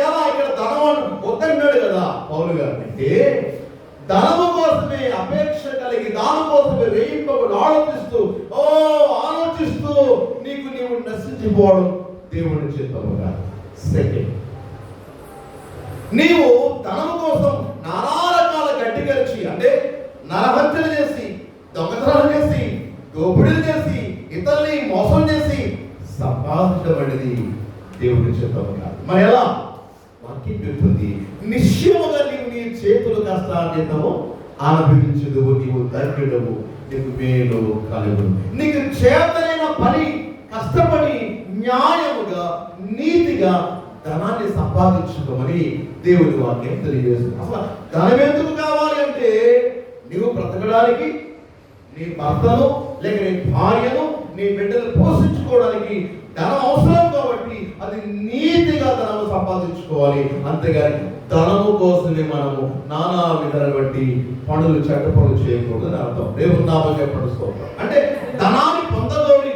ఎలా ఇక్కడ ధనం వద్దన్నాడు కదా పౌలు గారు. అంటే ధనము కోసమే అపేక్ష కలిగి దానికోసమే రేయింపబడి ఆలోచిస్తూ నీవు నశించిపోవడం దేవుని చిత్తము కాదు. సెకండ్, నీవు ధనము కోసం నానా రకాల గడ్డి కలిసి, అంటే నరహత్యలు చేసి, దొంగతనాలు చేసి, దోపిడీలు చేసి, ఇతరుల్ని మోసం చేసి సంపాదించబడింది దేవుని చిత్తము కాదు. మరి ఎలా? వాక్యం చెప్తుంది, నిశ్చయముగా నీవు నీ చేతులు కష్టార్జితము అనుభవించదువు, నీవు ధన్యుడవు, నీకు మేలు కలుగు. నీకు చేతనైన పని కష్టపడి న్యాయముగా నీతిగా ధనాన్ని సంపాదించుకోమని దేవుని వాక్యం తెలియజేస్తుంది. అసలు ధనం ఎందుకు కావాలి అంటే, నీవు బ్రతకడానికి, నీ భర్తను లేక నీ భార్యను, నీ బిడ్డను పోషించుకోవడానికి ధనం అవసరం కాబట్టి అది నీతిగా ధనము సంపాదించుకోవాలి. అంతేగాని ధనము కోసమే మనము నానా విధాలు బట్టి పనులు, చెడ్డ పనులు చేయకూడదని అర్థం. దేవుని నామం చెప్పడం. అంటే ధనాన్ని పొందగోరి,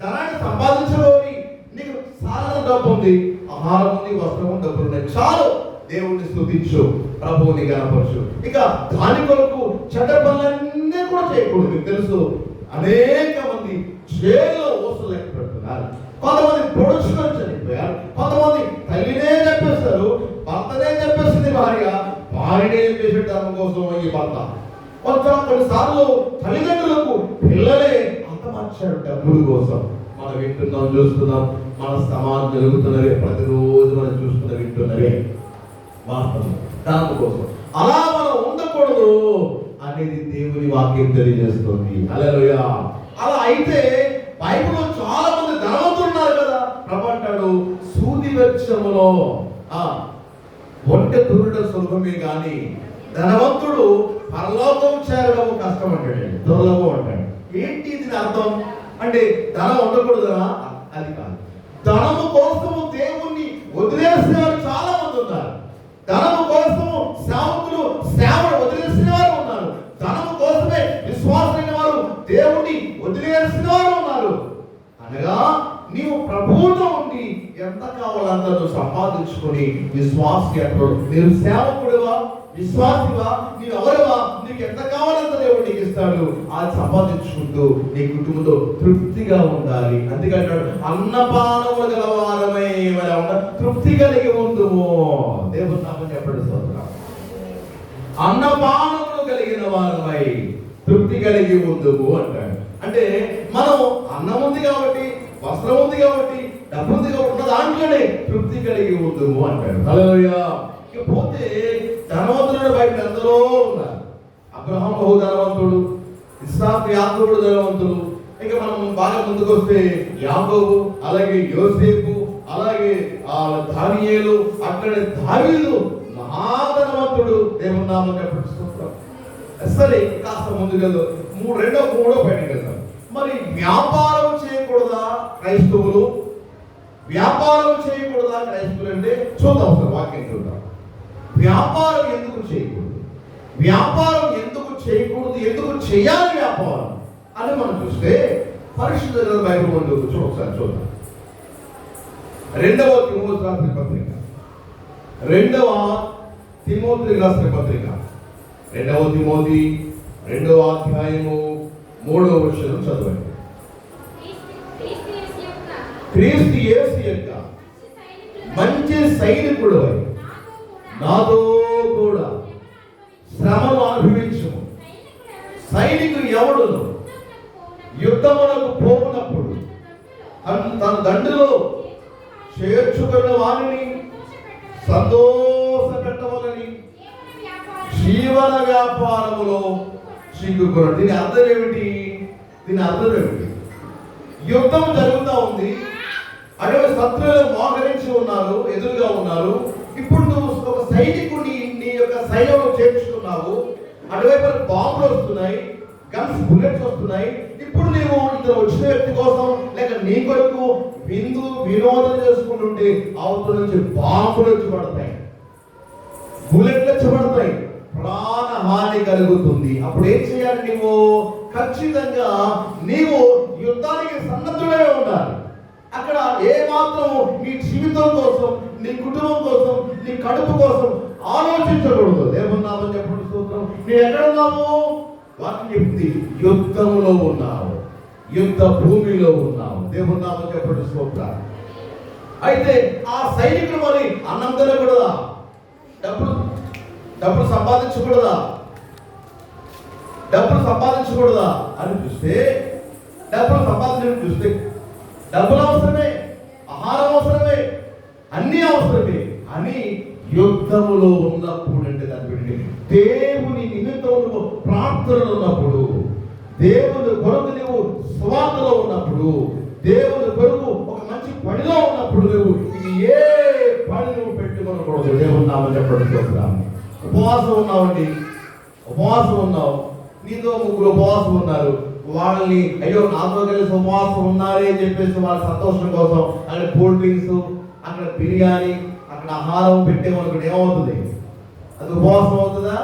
ధనాన్ని సంపాదించగోరి, నీకు సాధన డబ్బు ఉంది, ఆహారం ఉంది, వస్త్రం, డబ్బులు ఉన్నాయి, చాలు, దేవుణ్ణి స్తుతించు, ప్రభువుని గణపరచు. ఇక దాని కొరకు చెడ్డ పనులన్నీ కూడా చేయకూడదు. మీకు తెలుసు, అనేక మంది జైల్లో ఊసలు లెక్క పెడుతున్నారు, కొంతమంది పొడుచుకొని చనిపోయారు, కొంతమంది తల్లినే చెప్పేస్తారు, భర్తనే చెప్పేస్తుంది భార్య, భార్యనే చెప్పేసి ధనం కోసం ఈ భర్త. కొన్నిసార్లు తల్లిదండ్రులకు పిల్లలే అంతమర్చారు డబ్బుల కోసం. మనం వింటున్నాం, చూస్తున్నాం, మన సమాజం జరుగుతున్నవే, ప్రతిరోజు మనం చూస్తున్న వింటున్నవే వార్తలు ధనం కోసం. అలా మనం ఉండకూడదు అనేది దేవుని వాక్యం తెలియజేస్తుంది. హల్లెలూయా. అలా అయితే బైబిల్లో చాలా మంది ధనవంతులు ఉన్నారు కదా. ప్రభు అంటాడు, సూది వెచ్చములో ఒంటె దురుడ సులభమే కానీ ధనవంతుడు పరలోకం చేరడం కష్టం అంటాడు, దుర్లభం అంటాడు. ఏంటి దీని అర్థం? అంటే ధనం ఉండకూడదా? అది కాదు. ధనము కోసము దేవుణ్ణి వదిలేసిన వారు చాలా మంది ఉన్నారు. ధనము కోసము సేవను వదిలేసిన వారు ఉన్నారు. ధనము కోసమే విశ్వాసమైన వారు దేవుణ్ణి వదిలేసిన వారు ఉన్నారు. అనగా నీవు ప్రభువుతో ఉండి ఎంత కావాలంత సంపాదించుకొని విశ్వాసి అంటాడు. మీరు సేవకుడివా, విశ్వాసివా, నీవు ఎవరివా, నీకు ఎంత కావాలంత దేవుడు నీకు ఇస్తాడు. అది సంపాదించుకుంటూ నీ కుటుంబంతో తృప్తిగా ఉండాలి. అందుకంటాడు, అన్నపానములు గల వారమై తృప్తి కలిగి ఉందుము. దేవుడు నామం చెప్పండి స్తోత్రం. అన్నపానములు కలిగిన వారమై తృప్తి కలిగి ఉందుము అంటాడు. అంటే మనం అన్నం ఉంది కాబట్టి, వస్త్రం ఉంది కాబట్టి, డబ్బు ఉంది కాబట్టి ఉన్న దాంట్లోనే తృప్తి కలిగి ఉందుము అంటాడు. హల్లెలూయా. ఇకపోతే ధనవంతుడు బయట ఎందరో ఉన్నారు. అబ్రహాం బహు ధనవంతుడు, ఇస్సాకు యాకోబు ధనవంతుడు. ఇక మనం బాగా ముందుకు వస్తే యాకోబు, అలాగే యోసేపు, అలాగే దానియేలు, అక్కడే దావీదు మహాధనవంతుడు. దేవుని నామం చెప్పడం. సరే, కాస్త ముందుకెళ్దాం, మూడో బయటకు వెళ్దాం. మరి వ్యాపారం చేయకూడదా క్రైస్తవులు? వ్యాపారం చేయకూడదా క్రైస్తవులు అంటే చూద్దాం, సార్ వాక్యం చూద్దాం. వ్యాపారం ఎందుకు చేయకూడదు, వ్యాపారం ఎందుకు చేయకూడదు, ఎందుకు చేయాలి వ్యాపారం అని మనం చూస్తే పరిశుద్ధ బైబిల్ ముందు ఒకసారి చూద్దాం. 2వ తిమోతి రాసిన పత్రిక, 2వ తిమోతి రాసిన పత్రిక, 2వ తిమోతి 2వ అధ్యాయము 3వ వచనం చదవండి. క్రీస్తు యేసు యొక్క మంచి సైనికుడు నాతో కూడా శ్రమను అనుభవించుము. సైనికుడు ఎవడును యుద్ధమునకు పోవునప్పుడు తన దండులో చేర్చుకున్న వారిని సంతోష పెట్టవలని జీవన వ్యాపారములో చిక్కుకున్నాడు. దీని అర్థం ఏమిటి? యుద్ధం జరుగుతూ ఉంది, అటువంటి శత్రువులు మోహరించి ఉన్నారు, ఎదురుగా ఉన్నారు. ఇప్పుడు నువ్వు ఒక సైనికుడిని నీ యొక్క సైన్యంలో చేర్చుకున్నావు. అటువైపు బాంబులు వస్తున్నాయి, గన్స్, బుల్లెట్స్ వస్తున్నాయి. ఇప్పుడు నీవు ఇద్దరు వచ్చిన వ్యక్తి కోసం లేక నీ కొరకు వినోదం చేసుకుంటుంటే అవతల నుంచి బాంబులు వచ్చి పడతాయి, బుల్లెట్లు వచ్చి పడతాయి, ప్రాణహాని కలుగుతుంది. అప్పుడు ఏం చేయాలి? నీవు ఖచ్చితంగా నీవు యుద్ధానికి సన్నద్ధుడై ఉండాలి. అక్కడ ఏ మాత్రం నీ జీవితం కోసం, నీ కుటుంబం కోసం, నీ కడుపు కోసం ఆలోచించకూడదు. దేవుని నామం చెప్పండి స్తోత్రం. నువ్వు ఎక్కడ ఉన్నావు? వాక్యం చెప్తుంది, యుద్ధంలో ఉన్నావు, యుద్ధ భూమిలో ఉన్నావు. దేవుని నామం చెప్పండి స్తోత్రం. అయితే ఆ సైనికుడు మరి అన్నం తినకూడదా? డబ్బులు సంపాదించకూడదా అని చూస్తే, డబ్బులు అవసరమే, ఆహారం అవసరమే, అన్ని అవసరమే. అని యుద్ధములో ఉన్నప్పుడు అంటే దాన్ని దేవుని నిమిత్తం ప్రార్థనలు ఉన్నప్పుడు, దేవుని కొరకు నువ్వు స్వార్థలో ఉన్నప్పుడు, దేవుని కొరకు ఒక మంచి పనిలో ఉన్నప్పుడు నువ్వు ఏ పని నువ్వు పెట్టుకోకూడదు. దేవుని నామం చెప్పడం. ఉపవాసం ఉన్నావు, నీతో ముగ్గురు ఉపవాసం ఉన్నారు. వాళ్ళని అయ్యో నాతో కలిసి ఉపవాసం ఉన్నారే అని చెప్పేసి వాళ్ళ సంతోషం కోసం అక్కడ కూల్ డ్రింక్స్, అక్కడ బిర్యానీ, అక్కడ ఆహారం పెట్టేమనుకుంటే ఏమవుతుంది? అది ఉపవాసం అవుతుందా?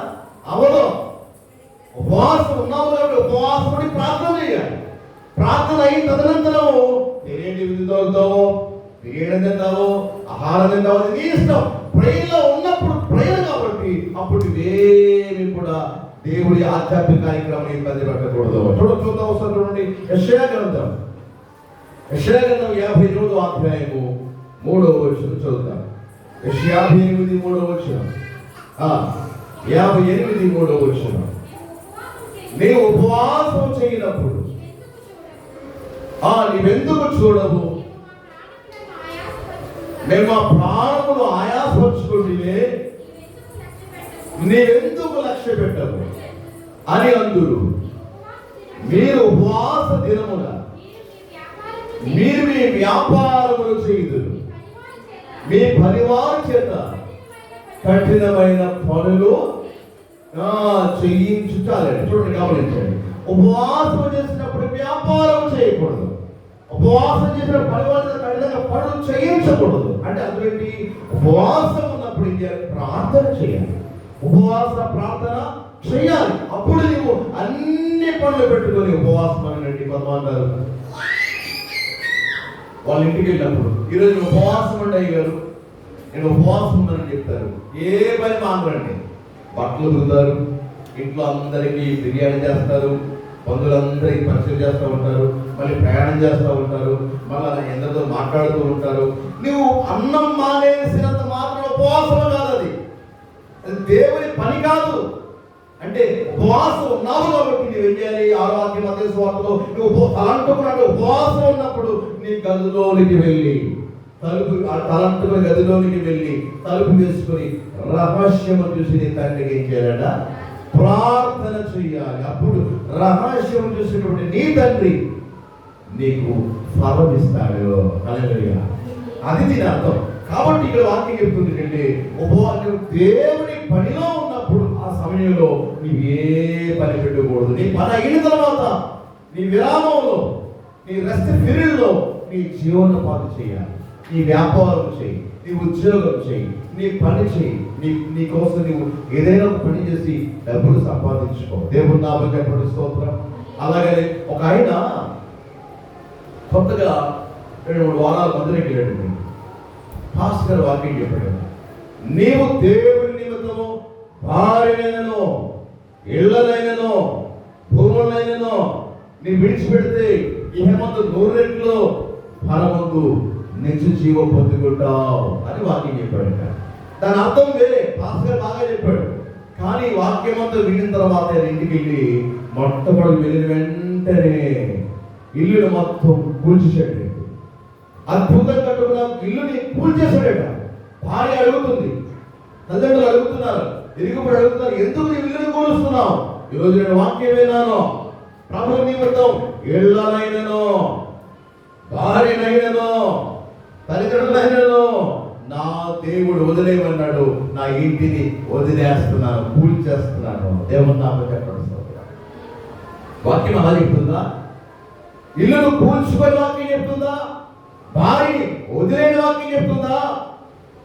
అవదు. ఉపవాసం ఉన్నావు కాబట్టి ఉపవాసం అని ప్రార్థన చేయాలి. ప్రార్థన అయిన తదనంతరం బిర్యానీ తాగుతావో, బిర్యానీ తింటావో, ఆహారం తింటావో, అది నీ ఇష్టం. ప్రేయలో ఉన్నప్పుడు ప్రేయర్ కాబట్టి అప్పుడు ఇవేమి కూడా దేవుడి ఆధ్యాత్మిక కార్యక్రమం ఇబ్బంది పెట్టకూడదు. చూద్దాం ఒకసారి చూడండి. యెషయా గ్రంథం 58వ అధ్యాయము 3వ వచనం చదువుతాం. యెషయా 58 3వ వచనం. 58 3వ వచనం. నీవు ఉపవాసం చేయనప్పుడు నీవెందుకు చూడవు? మేము మా ప్రాణములు ఆయాసపరుచుకుంటే నీవెందుకు లక్ష్య పెట్టవు అని అందురు. మీరు ఉపవాస దినమున మీరు మీ వ్యాపారములు చేయుదురు, మీ పనివారి చేత కఠినమైన పనులు చేయించాలండి. చూడండి, గమనించండి. ఉపవాసం చేసినప్పుడు వ్యాపారం చేయకూడదు. ఉపవాసం చేసిన పనివారి కఠినంగా పనులు చేయించకూడదు. అంటే అటువంటి ఉపవాసం ఉన్నప్పుడు ప్రార్థన చేయాలి, ఉపవాస ప్రార్థన చేయాలి. అప్పుడు నీవు అన్ని పనులు పెట్టుకొని ఉపవాసం అనండి. కొంతమంటారు వాళ్ళ ఇంటికి వెళ్ళినప్పుడు, ఈరోజు ఉపవాసం అండి అయ్యారు, నేను ఉపవాసం ఉన్నానని చెప్తారు. ఏ పని మానరండి. బట్టలు దిగుతారు, ఇంట్లో అందరికీ బిర్యానీ చేస్తారు, బంధువులందరికీ పరిచయం చేస్తూ ఉంటారు, మళ్ళీ ప్రయాణం చేస్తూ ఉంటారు, మళ్ళీ ఎందరితో మాట్లాడుతూ ఉంటారు. నువ్వు అన్నం మానేసినంత మాత్రం ఉపవాసం కాదు, అది దేవుని పని కాదు. అంటే ఉపవాసం ఉన్నావు కాబట్టి నువ్వు ఏం చేయాలి? 6వ వాక్యం మత్తయి సువార్తలో నువ్వు తలంటుకున్నట్టు ఉపవాసం ఉన్నప్పుడు నీ గదిలోనికి వెళ్ళి తలంటుకున్న గదిలోనికి వెళ్ళి తలుపు వేసుకుని రహస్యము చూసి నీ తండ్రికి ఏం చేయాలట? ప్రార్థన చెయ్యాలి. అప్పుడు రహస్యం చూసినటువంటి నీ తండ్రి నీకు ఫలమిస్తాడు. హల్లెలూయా. అది దీని అర్థం. కాబట్టి ఇక్కడ వాక్యం చెప్తుంది ఏంటంటే, ఉపవాసం దేవుని పనిలో ఉన్నప్పుడు ఆ సమయంలో నీవు ఏ పని పెట్టకూడదు. నీ పని అయిన తర్వాత నీ విరామంలో, నీ రెస్ట్ పీరియడ్లో నీ జీవనోపాధి చేయాలి, నీ వ్యాపారం చేయి, నీ ఉద్యోగం చేయి, నీ పని చేయి, నీ కోసం నువ్వు ఏదైనా ఒక పని చేసి డబ్బులు సంపాదించుకో. దేవుని నామం చెప్పండి స్తోత్రం. అలాగే ఒక ఆయన కొత్తగా 2-3 వారాల మందిరికి వెళ్ళాడు. భాస్కర్ వాక్యం చెప్పాడు, నీవు దేవుని నిమిత్తము భార్యనైనను ఇళ్లనైనను భూములైనను నీ విడిచిపెడితే ఇహమందు 100 రెట్లు ఫలమందు నిత్య జీవం పొందుకుంటావు అని వాక్యం చెప్పాడు. దాని అర్థం వేరే, భాస్కర్ బాగా చెప్పాడు. కానీ వాక్యం అంతా వినిన తర్వాత ఇంటికి వెళ్ళి మొట్టమొదటి వెళ్ళిన వెంటనే ఇల్లును మొత్తం కూల్చేసాడు. అద్భుతంగా కట్టుకున్న ఇల్లుని కూల్చేశాడట. భార్య అడుగుతుంది, తల్లిదండ్రులు అడుగుతున్నారు, ఇరుగుపడి అడుగుతున్నారు, ఎందుకు నీ ఇల్లుని కూలుస్తున్నావు? ఈరోజు నేను వాక్యం విన్నాను, ప్రభు నిమిత్తం ఇళ్ళనైనను, భార్యనైనను, తల్లిదండ్రులైనను నా దేవుడు వదిలేయమన్నాడు. నా ఇంటిని వదిలేస్తున్నాను, కూల్చేస్తున్నాను. దేవుని నామం చెప్పండి. వాక్యం అలా చెప్తుందా? ఇల్లును కూల్చుకొని వాక్యం చెప్తుందా? భార్యని వదిలేని వాక్యం చెప్తుందా?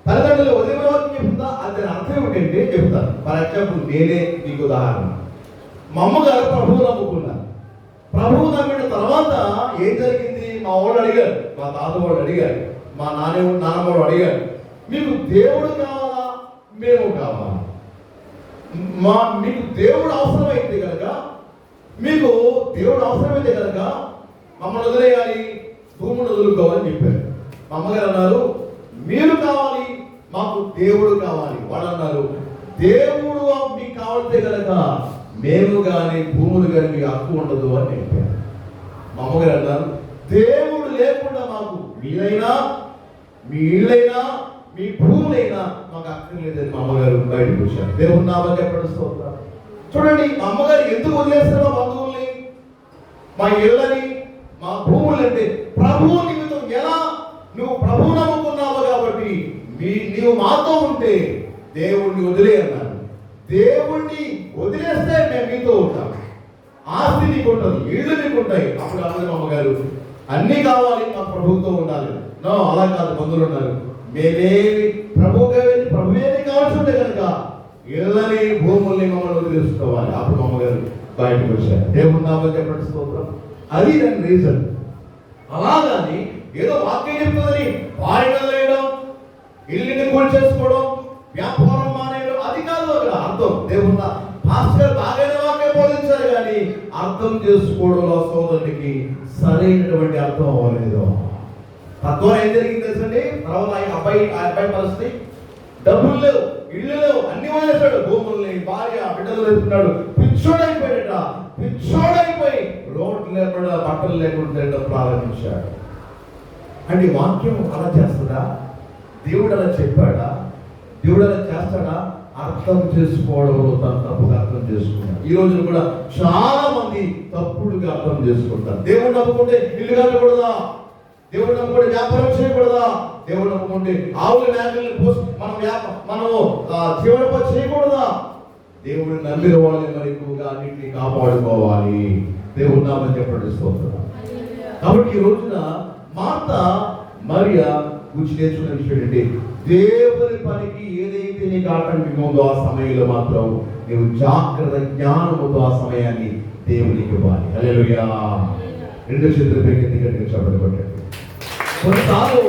తల్లిదండ్రులు వదిలిన వాక్యం చెప్తుందా? అది అర్థం ఏమిటంటే చెప్తాను. ఫర్ ఎగ్జాంపుల్ నేనే నీకు ఉదాహరణ. మా అమ్మగారు ప్రభువు నమ్ముకున్నారు. ప్రభువు నమ్మిన తర్వాత ఏం జరిగింది? మా వాళ్ళు అడిగారు, మా తాత వాళ్ళు అడిగారు, మా నాన్నమ్మ వాళ్ళు అడిగారు, మీకు దేవుడు కావాలా, మేము కావాలా? మీకు దేవుడు అవసరమైతే కనుక మమ్మల్ని వదిలేయాలి, భూములు వదులుకోవాలని చెప్పారు. మా అమ్మగారు అన్నారు, మీరు కావాలి, మాకు దేవుడు కావాలి. వాళ్ళు అన్నారు, దేవుడు మీకు కావాలితే కనుక మేము కానీ భూములు కానీ మీకు హక్కు ఉండదు అని చెప్పారు. మా అమ్మగారు అన్నారు, దేవుడు లేకుండా మాకు మీరైనా, మీ ఇళ్ళైనా, మీ భూములైనా మాకు హక్కు లేదని మా అమ్మగారు బయటకు వచ్చారు. దేవుని నామం చెప్పండి. స్తోత్రం. చూడండి, మా అమ్మగారు ఎందుకు వదిలేస్తారు మా బంధువుల్ని, మా ఇళ్ళని, మా భూములు? అంటే ప్రభువు నిమిత్తం. ఎలా? నువ్వు ప్రభువు నమ్ముకున్నావు కాబట్టి నీవు మాతో ఉంటే దేవుణ్ణి వదిలే అన్నారు. దేవుణ్ణి వదిలేస్తే మేము మీతో ఉంటాం. ఆస్తి నీకు ఉంటుంది, ఇళ్ళు నీకు ఉంటాయి. అప్పుడు అన్నది అమ్మగారు, అన్ని కావాలి, మాకు ప్రభుత్వం ఉండాలి. నో, అలా కాదు. బంధువులు ఉన్నారు, మేమేమి ప్రభువేమి కావాల్సి ఉంటే కనుక ఇళ్ళని, భూముల్ని మమ్మల్ని వదిలేసుకోవాలి. అప్పుడు అమ్మగారు బయటకు వచ్చారు. దేవుని నామం చెప్పండి. స్తోత్రం. అది దాని రీజన్. అలాగని ఏదో వాక్యం చెప్తుందని వాయిదాలు వేయడం, ఇల్లుని కూల్చేసుకోవడం, వ్యాపారం మానేయడం, అది కాదు అక్కడ అర్థం. దేవుని పాస్టర్ బాగానే వాక్యం బోధించారు కానీ అర్థం చేసుకోవడంలో సోదరుడికి సరైనటువంటి అర్థం అవ్వలేదు. తద్వారా ఏం జరిగింది తెలుసండి? తర్వాత అబ్బాయి పరిస్థితి, డబ్బులు లేవు, ఇళ్ళు లేవు, అన్ని వదిలేశాడు. భూముల్ని, భార్య, బిడ్డలు వేసుకున్నాడు. పిచ్చోడైపోయి రోడ్లు లేకుండా, బట్టలు లేకుండా తినడం ప్రారంభించాడు. అంటే వాక్యం అలా చేస్తుందా? దేవుడు అలా చెప్పాడా? దేవుడు అలా చేస్తాడా? అర్థం చేసుకోవడంలో తను తప్పుగా అర్థం చేసుకున్నాడు. ఈ రోజు కూడా చాలా మంది తప్పుడుగా అర్థం చేసుకుంటారు. దేవుడు నమ్ముకుంటే ఇల్లు కట్టకూడదా? దేవుడు నమ్ముకుంటే వ్యాపారం చేయకూడదా? దేవుడు నమ్ముకుంటే ఆవుల మేకల్ని పోసి మనము జీవనోపాధి చేయకూడదా? దేవుడు నమ్మిన వాళ్ళని మరి ఎక్కువగా అన్నింటినీ కాపాడుకోవాలి. దేవుడు నామం చెప్పండి. స్తోత్రం. కాబట్టి ఈ రోజున మార్త మరియ గురించి నేర్చుకున్న విషయం ఏంటి? దేవుని పనికి ఏదైతే నీకు ఆటంకం ఉందో ఆ సమయంలో మాత్రం నీవు జాగ్రత్త జ్ఞానముతో ఆ సమయాన్ని దేవునికి ఇవ్వాలి. హల్లెలూయా. రెండు చేతుల పైకి గట్టిగా చప్పట్లు కొట్టండి. కొన్నిసార్లు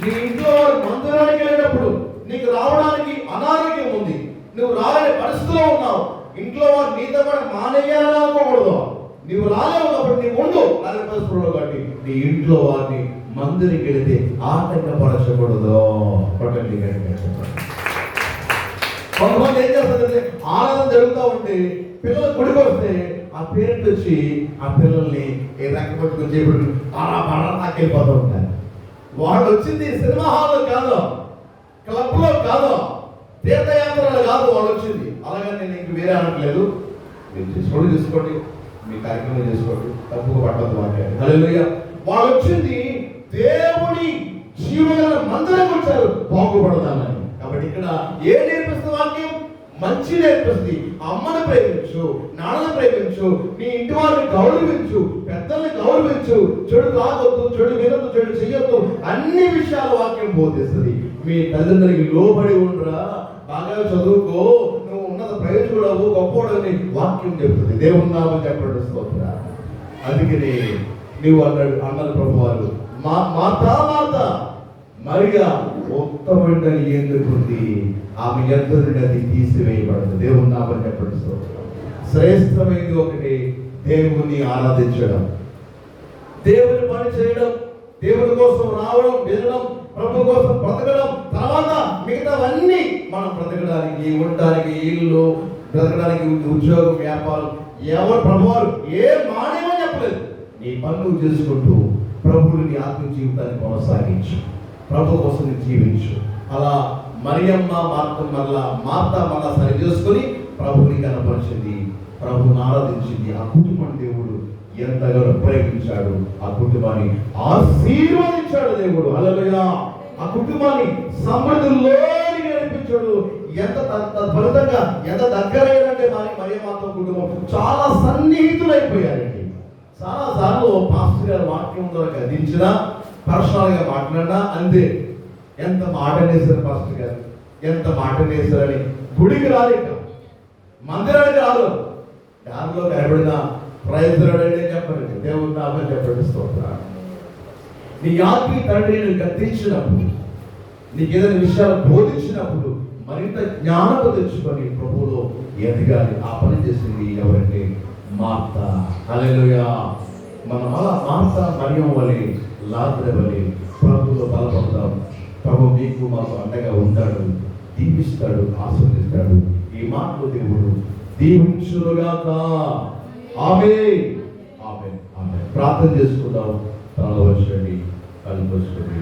నీ ఇంట్లో మందిరానికి వెళ్ళినప్పుడు నీకు రావడానికి అనారోగ్యం ఉంది, నువ్వు రాలేని పరిస్థితిలో ఉన్నావు, ఇంట్లో వారు నీతో కూడా మానేయాలని అనుకోకూడదు. నువ్వు రాలేవు కాబట్టి నీవు ఉండు రాలేని పరిస్థితుల్లో. కాబట్టి నీ ఇంట్లో వారిని మందిరికి వెళితే ఆటంకపరచకూడదు. కొట్టండి. కొంతమంది ఏం చేస్తారంటే ఆనందం జరుగుతూ ఉంటే పిల్లలు గుడికి వస్తే ఆ పేరెంట్ వచ్చి ఆ పిల్లల్ని ఏ రకం పట్టుకొని చేయబడి నాకెళ్ళిపోతూ ఉంటారు. వాళ్ళు వచ్చింది సినిమా హాల్లో కాదు, క్లబ్లో కాదు, తీర్థయాత్రలు కాదు వాళ్ళు వచ్చింది. అలాగని నేను ఇంక వేరే అనట్లేదు. మీరు చేసుకోండి, మీ కార్యక్రమం చేసుకోండి, తప్పుగా పట్టదు వాక్యాలు. హల్లెలూయా. వాళ్ళు వచ్చింది దేవుడి జీవన మందిరం వచ్చారు బాగుపడదామని. కాబట్టి ఇక్కడ ఏ నేర్పిస్తుంది వాక్యం? మంచి నేర్పిస్తుంది. అమ్మను ప్రేమించు, నాన్నను ప్రేమించు, నీ ఇంటి వారిని గౌరవించు, పెద్దల్ని గౌరవించు, చెడు తాగొద్దు, చెడు వినొద్దు, చెడు చెయ్యొద్దు, అన్ని విషయాల వాక్యం బోధిస్తుంది. మీ తల్లిదండ్రులకి లోబడి ఉండరా, బాగా చదువుకో, నువ్వు ఉన్నత ప్రయోజకుడవు, గొప్పవాడని వాక్యం చెప్తుంది. దేవుని నామం చెప్పండి. స్తోత్రం. అందుకని నీవు అన్నది ప్రభు వారు మార్త మరియా ఉత్తమమైనది ఎందుకుంది, ఆమె ఎంతది అది తీసివేయబడదు. దేవుని నామం చెప్పండి. శ్రేష్టమైనది ఒకటి, దేవుని ఆరాధించడం, దేవుని పని చేయడం, దేవుని కోసం రావడం, వినడం, ప్రభు కోసం బ్రతకడం. తర్వాత మిగతావన్నీ మనం బ్రతకడానికి, ఉండడానికి ఇల్లు, బ్రతకడానికి ఉద్యోగం, వ్యాపారం, ఎవరు ప్రభువారు ఏ మానేమని చెప్పలేదు. నీ పని నువ్వు చేసుకుంటూ ప్రభువుని ఆత్మ జీవితాన్ని కొనసాగించు, ప్రభు కోసం నీ జీవించు. అలా మరియమ్మ మార్త మళ్ళా సరి చేసుకొని ప్రభువుని కనపరిచింది, ప్రభువుని ఆరాధించింది. ఆ కుటుంబాన్ని దేవుడు ఎంతగానో ప్రేమించాడు, ఆ కుటుంబాన్ని ఆశీర్వదించాడు దేవుడు. హల్లెలూయా. ఆ కుటుంబాన్ని సమృద్ధిలోకి నడిపించాడు. ఎంత ఫలితంగా ఎంత దగ్గరైనంటే మరియమ్మతో కుటుంబం చాలా సన్నిహితులైపోయారండి. చాలా సార్లు పాస్టర్ గారు వాక్యం ద్వారా గదించినా, పర్సనల్గా మాట్లాడినా అంతే. ఎంత మాట వేశారు పాస్టర్ గారు, ఎంత మాట వేశారని గుడికి రాలేక, మందిరానికి రాదు, దారిలో కనబడిన ప్రైజ్ రాడండి చెప్పండి, దేవుడు నామని చెప్పండి, స్తోత్రం. నీ ఆత్మీయ తండ్రి నువ్వు గద్దించినప్పుడు, నీకు ఏదైనా విషయాలు బోధించినప్పుడు మరింత జ్ఞానము తెచ్చుకొని ప్రభువులో ఎదగాలి. ఆ పని చేసింది ఎవరంటే మార్త. హల్లెలూయా. మనం అలా మార్త మరియమ్మ వలె, లాజరు వలె ప్రభువులో బలపడతాం. ప్రభు మీకు మాకు అండగా ఉంటాడు, దీవిస్తాడు, ఆశీర్వదిస్తాడు. ఈ మాటలు దేవుడు దీవించునుగాక. ఆమేన్, ఆమేన్, ఆమేన్. ప్రార్థన చేసుకుందాం. తల వచ్చండి, కళ్ళు మూసుకోండి.